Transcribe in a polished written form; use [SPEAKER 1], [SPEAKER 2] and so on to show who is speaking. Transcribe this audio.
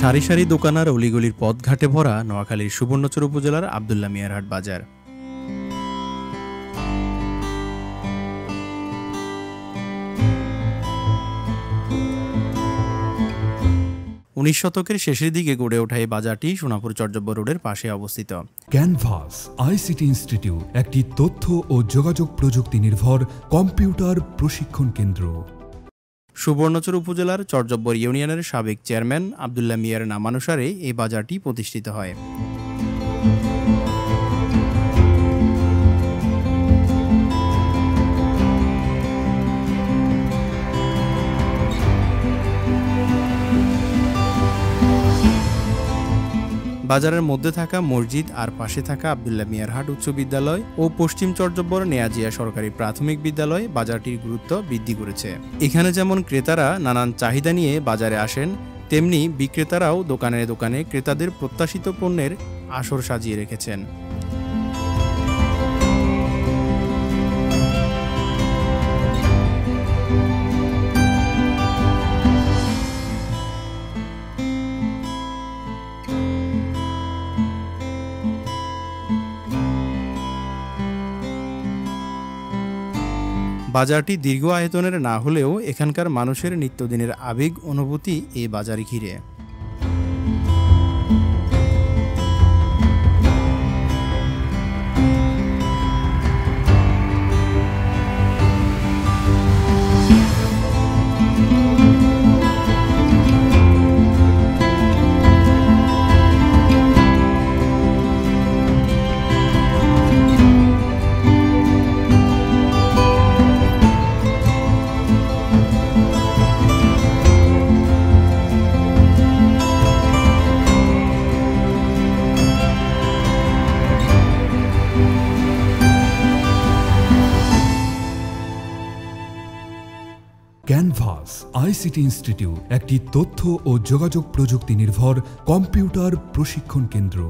[SPEAKER 1] সারি সারি দোকান আর অলিগলির পথঘাটে ভরা নোয়াখালীর সুবর্ণচর উপজেলার আব্দুল্লাহ মিয়ার হাট বাজার। 19 শতকের শেষের দিকে গড়ে ওঠা এই বাজারটি সোনাপুর চর্যব্য রোডের পাশে অবস্থিত।
[SPEAKER 2] ক্যানভাস আইসিটি ইনস্টিটিউট একটি তথ্য ও যোগাযোগ প্রযুক্তি নির্ভর কম্পিউটার প্রশিক্ষণ কেন্দ্র।
[SPEAKER 1] সুবর্ণচর উপজেলার চর্যব্য ইউনিয়নের সাবেক চেয়ারম্যান আব্দুল্লাহ মিয়ার নামানুসারে এই বাজারটি প্রতিষ্ঠিত হয়। বাজারের মধ্যে থাকা মসজিদ আর পাশে থাকা আব্দুল্লাহ মিয়ার হাট উচ্চ বিদ্যালয় ও পশ্চিম চর্যব্যর নেয়াজিয়া সরকারি প্রাথমিক বিদ্যালয় বাজারটির গুরুত্ব বৃদ্ধি করেছে। এখানে যেমন ক্রেতারা নানান চাহিদা নিয়ে বাজারে আসেন, তেমনি বিক্রেতারাও দোকানে দোকানে ক্রেতাদের প্রত্যাশিত পণ্যের আসর সাজিয়ে রেখেছেন। বাজারটি দীর্ঘ আয়তনের না হলেও এখানকার মানুষের নিত্যদিনের আবেগ অনুভূতি এই বাজার ঘিরে।
[SPEAKER 2] ক্যানভাস আইসিটি ইনস্টিটিউট একটি তথ্য ও যোগাযোগ প্রযুক্তি নির্ভর কম্পিউটার প্রশিক্ষণ কেন্দ্র।